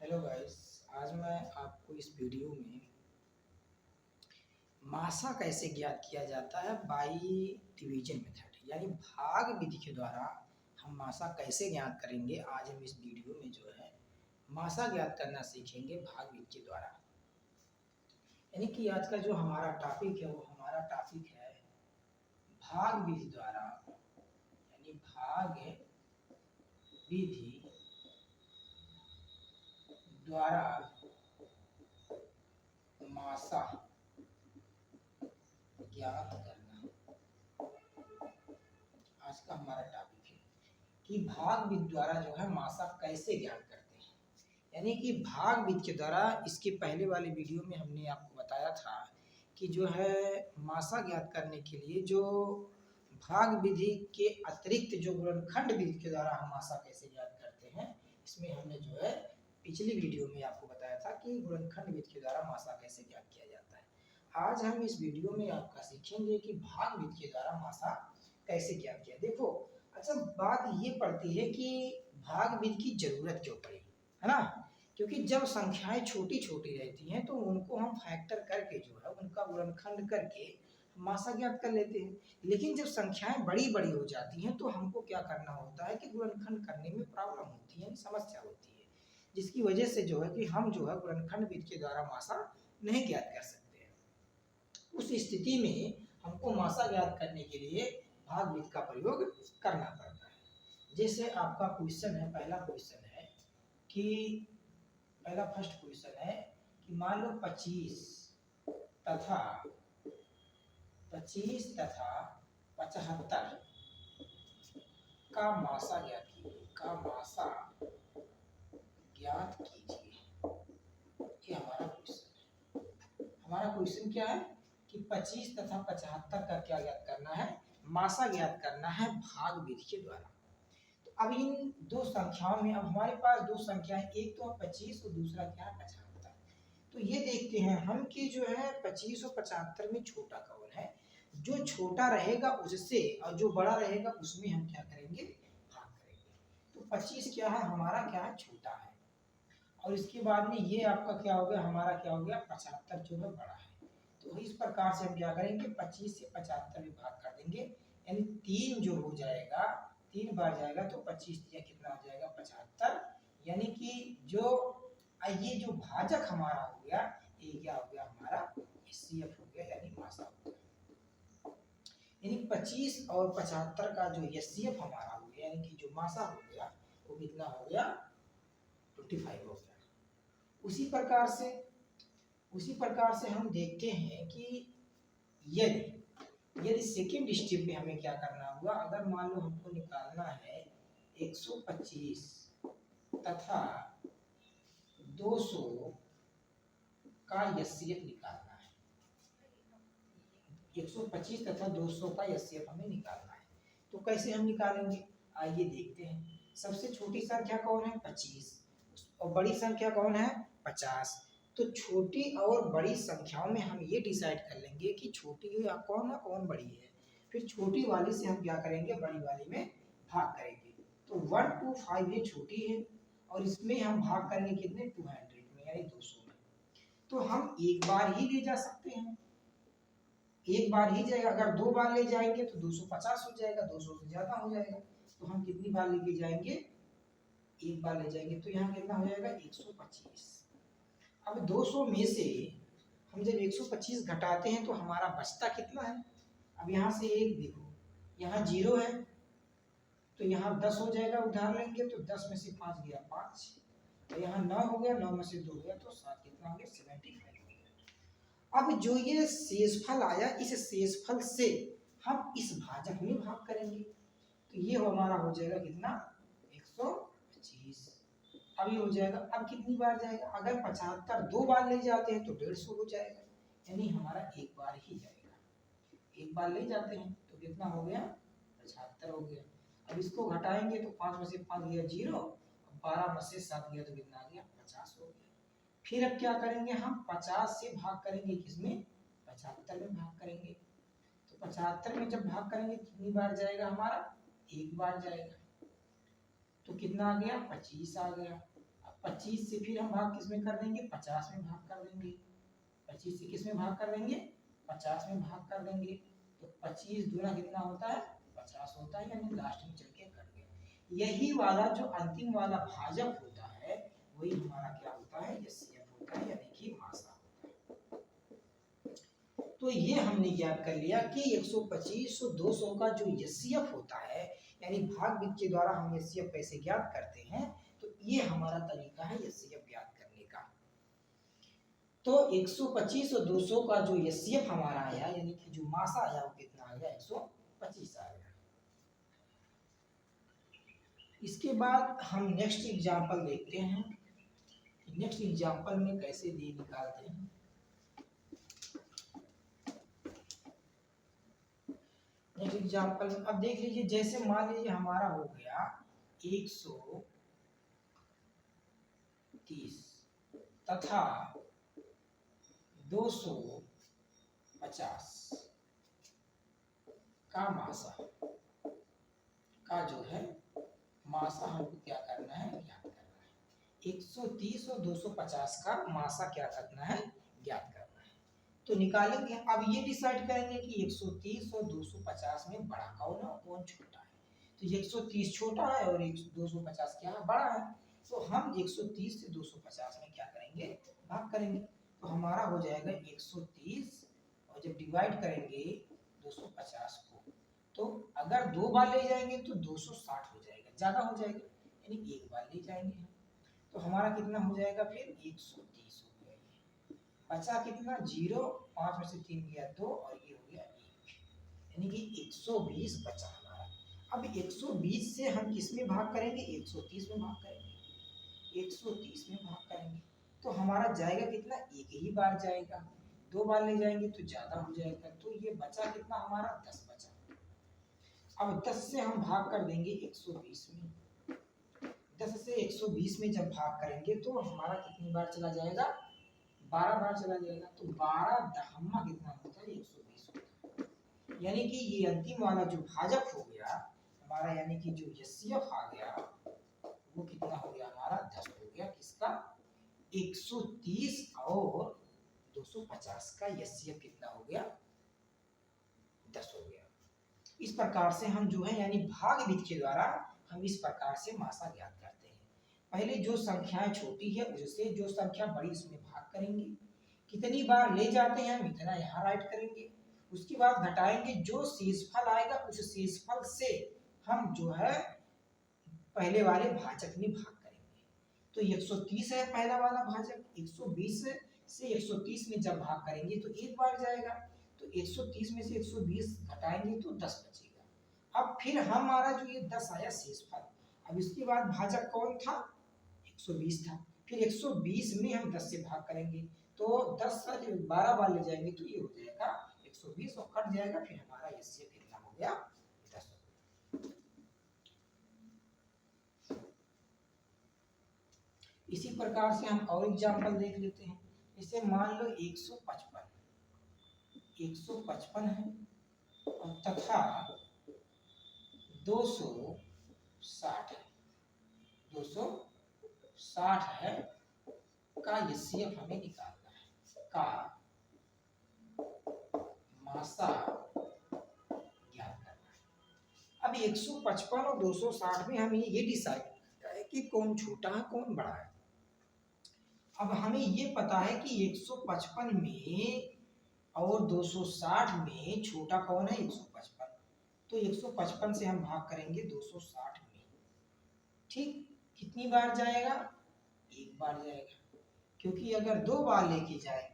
Hello guys. आज मैं आपको इस वीडियो में मासा कैसे ज्ञात किया जाता है बाई डिवीजन मेथड यानी भाग विधि के द्वारा हम मासा कैसे ज्ञात करेंगे। आज हम इस वीडियो में जो है मासा ज्ञात करना सीखेंगे भाग विधि के द्वारा। यानी कि आज का जो हमारा टॉपिक है वो हमारा टॉपिक है भाग विधि द्वारा, यानी भाग विधि द्वारा मासा ज्ञात करना। आज का हमारा टॉपिक है कि भाग विधि द्वारा जो है मासा कैसे ज्ञात करते हैं। यानी कि भाग विधि के द्वारा, इसके पहले वाले वीडियो में हमने आपको बताया था कि जो है मासा ज्ञात करने के लिए जो भाग विधि के अतिरिक्त जो गुणनखंड विधि के द्वारा हम मासा कैसे ज्ञात करते हैं, इसमें हमने जो है पिछली वीडियो में आपको बताया था कि गुणनखंड विधि के द्वारा मासा कैसे ज्ञात किया जाता है। आज हम इस वीडियो में आपका सीखेंगे कि भाग विधि के द्वारा मासा कैसे ज्ञात किया। देखो, अच्छा बात ये पड़ती है कि भाग विधि की जरूरत क्यों पड़ी, है ना। क्योंकि जब संख्याएं छोटी छोटी रहती हैं तो उनको हम फैक्टर करके जो है उनका गुणनखंड करके मासा ज्ञात कर लेते हैं। लेकिन जब संख्याएं बड़ी बड़ी हो जाती हैं तो हमको क्या करना होता है कि गुणनखंड करने में प्रॉब्लम होती है, समस्या होती है, जिसकी वजह से जो है कि हम जो है गुणनखंड विधि के द्वारा मासा नहीं ज्ञात कर सकते हैं। उस स्थिति में हमको मासा ज्ञात करने के लिए भाग विधि का प्रयोग करना पड़ता है। जैसे आपका क्वेश्चन है, पहला फर्स्ट क्वेश्चन है कि मान लो 25 तथा 75 का मासा ज्ञात कीजिए, ये हमारा क्वेश्चन है। हमारा क्वेश्चन क्या है कि 25 तथा 75 का क्या ज्ञात करना है, मासा ज्ञात करना है भाग विधि के द्वारा। तो अब इन दो संख्याओं में, अब हमारे पास दो संख्याएं, एक तो 25 और दूसरा क्या है 75। तो ये देखते हैं हम कि जो है 25 और 75 में छोटा कौन है। जो छोटा रहेगा उससे और जो बड़ा रहेगा उसमें हम क्या करेंगे, भाग करेंगे। तो 25 क्या है हमारा, क्या है छोटा है, और इसके बाद में ये आपका क्या हो गया, हमारा क्या हो गया 75 जो है बड़ा है। तो इस प्रकार से हम क्या करेंगे, 25 से 75 में भाग कर देंगे, यानी 3 जो हो जाएगा, 3 बार जाएगा तो 25 कितना हो जाएगा 75। यानी कि जो ये जो भाजक हमारा हो गया, ये क्या हो गया हमारा एचसीएफ हो गया, यानी मासा हो गया। यानी 25 और 75 का जो एचसीएफ हमारा हो गया, यानी कि जो मासा हो गया वो कितना हो गया 25 हो गया। उसी प्रकार से हम देखते हैं कि यदि सेकेंड स्टेप में हमें क्या करना हुआ, अगर मान लो हमको निकालना है 125 तथा 200 का एचसीएफ निकालना है, 125 तथा 200 का एचसीएफ हमें निकालना है। तो कैसे हम निकालेंगे, आइए देखते हैं। सबसे छोटी संख्या कौन है 25 और बड़ी संख्या कौन है 50। तो छोटी और बड़ी संख्याओं में हम ये डिसाइड कर लेंगे कि छोटी कौन है कौन बड़ी है, फिर छोटी वाली से हम क्या करेंगे, बड़ी वाली में भाग करेंगे। तो 1 to 5 ये छोटी है और इसमें हम भाग करेंगे कितने 200 में, यानी 200 में। तो हम एक बार ही ले जा सकते हैं, एक बार ही जाएगा। अगर 2 बार ले जाएंगे तो 250 हो जाएगा, 200 से ज्यादा हो जाएगा। तो हम कितनी बार लेके जाएंगे, एक बार ले जाएंगे। तो यहाँ कितना हो जाएगा 125। अब 200 में से हम जब 125 घटाते हैं तो हमारा बचता कितना है। अब यहाँ से एक देखो, यहाँ 0 है तो यहाँ 10 हो जाएगा, उधार लेंगे तो 10 में से 5 गया 5, तो यहाँ 9 हो गया, 9 में से 2 गया तो 7, कितना हो गया 75 हो गया। अब जो ये शेषफल आया, इस शेषफल से हम इस भाजक में भाग करेंगे, तो ये हमारा हो जाएगा कितना 125। अब ये हो जाएगा। अब कितनी बार जाएगा, अगर 75 2 बार ले जाते हैं तो 150 हो जाएगा, यानी हमारा एक बार ही जाएगा। एक बार ले जाते हैं तो कितना हो गया 75 हो गया। अब इसको घटाएंगे तो 5 में से 5 गया 0, 12 में से 7 गया तो कितना आ गया 50 हो गया। फिर अब क्या करेंगे, हम 50 से भाग करेंगे, किसमें 75 में भाग करेंगे। तो 75 में जब भाग करेंगे कितनी बार जाएगा हमारा, एक बार जाएगा। तो कितना आ गया 25 आ गया। अब 25 से फिर हम भाग किस में कर देंगे, 50 में भाग कर देंगे। 25 से किस में भाग कर देंगे, 50 में भाग कर देंगे। तो 25 दूना कितना होता है, 50 होता है, यानी लास्ट में चल के कट गया। यही वाला जो अंतिम वाला भाजक होता है वही हमारा क्या होता है, एचसीएफ होता है, यानी कि मासा होता है। तो ये हमने ज्ञात कर लिया कि 125 और 200 का जो एचसीएफ होता है, यानी भाग विधि के द्वारा हम एचसीएफ कैसे ज्ञात करते हैं, तो ये हमारा तरीका है एचसीएफ ज्ञात करने का। तो 125 और 200 का जो एचसीएफ हमारा आया, यानी कि जो मासा आया वो कितना आ गया, 125 आ गया। इसके बाद हम नेक्स्ट एग्जांपल देखते हैं। नेक्स्ट एग्जांपल में कैसे ये निकालते हैं। नेक्स्ट एग्जांपल में अब देख लीजिए, जैसे मान लीजिए हमारा हो गया 130 तथा 250 का मासा का जो है मासा हमको क्या करना है, ज्ञात करना है। 130 और 250 का मासा क्या करना है, ज्ञात करना है। तो निकालेंगे। अब ये डिसाइड करेंगे कि 130 और 250 में बड़ा कौन है और कौन छोटा है। तो 130 छोटा है और 250 क्या है, बड़ा है। तो हम 130 से 250 में क्या करेंगे, भाग करेंगे। तो हमारा हो जाएगा 130 और जब डिवाइड करेंगे 250 को, तो अगर 2 बार ले जाएंगे तो 260 हो जाएगा, ज्यादा हो जाएगा, यानी 1 बार ले जाएंगे। तो हमारा कितना हो जाएगा फिर 130 हो गया। बचा कितना, 0, 5 में से 3 गया 2 और ये हो गया 1, यानी कि 120 बचा हमारा। अब 120 से हम किस में भाग करेंगे, 130 में भाग करेंगे। 130 में भाग करेंगे तो हमारा जाएगा कितना, एक ही बार जाएगा। 2 बार ले जाएंगे तो ज्यादा हो जाएगा। तो ये बचा कितना हमारा, 10 बचा। अब 10 से हम भाग कर देंगे 120 में। 10 से 120 में जब भाग करेंगे तो हमारा कितनी बार चला जाएगा, 12 बार चला जाएगा। तो 12 दहम्मा कितना होता है, 120 होता है। यानी कि ये अंतिम वाला जो भाजक हो गया हमारा, यानी कि जो एचसीएफ आ गया वो कितना हो गया हमारा, 10 हो गया। किसका, 130 और 250 का एचसीएफ कितना हो गया, 10 हो गया। इस प्रकार से हम जो है यानी भाग विधि के द्वारा हम इस प्रकार से मासा ज्ञात करते हैं। पहले जो संख्याएं छोटी है उससे जो संख्या बड़ी उसमें भाग करेंगे। कितनी बार ले जाते हैं हम इतना यहाँ राइट करेंगे। उसके बाद घटाएंगे, जो शेषफल आएगा उस शेषफल से हम जो है पहले वाले भाजक में भाग करेंगे। तो 130 है पहला वाला भाजक, 120 से 130 में जब भाग करेंगे तो एक बार जाएगा। तो 130 में से 120 घटाएंगे तो 10 बचेगा। अब फिर हमारा जो ये 10 आया शेषफल, अब इसके बाद भाजक कौन था, 120 था। फिर 120 में हम 10 से भाग करेंगे तो 10 का जो 12 बार ले जाएंगे तो ये हो जाएगा 120 और कट जाएगा। फिर हमारा इससे कितना हो गया, 10। इसी प्रकार से हम और एग्जाम्पल देख लेते हैं। इसे मान लो 155 है और तथा 260 है, 260 है का एचसीएफ हमें निकालना है, का मासा ज्ञात करना है। अब 155 और 260 में हमें ये डिसाइड करना है कि कौन छोटा है कौन बड़ा है। अब हमें ये पता है कि 155 में और 260 में छोटा कौन है, 155। तो 155 से हम भाग करेंगे 260 में। ठीक, कितनी बार जाएगा, एक बार जाएगा, क्योंकि अगर 2 बार लेके जाएंगे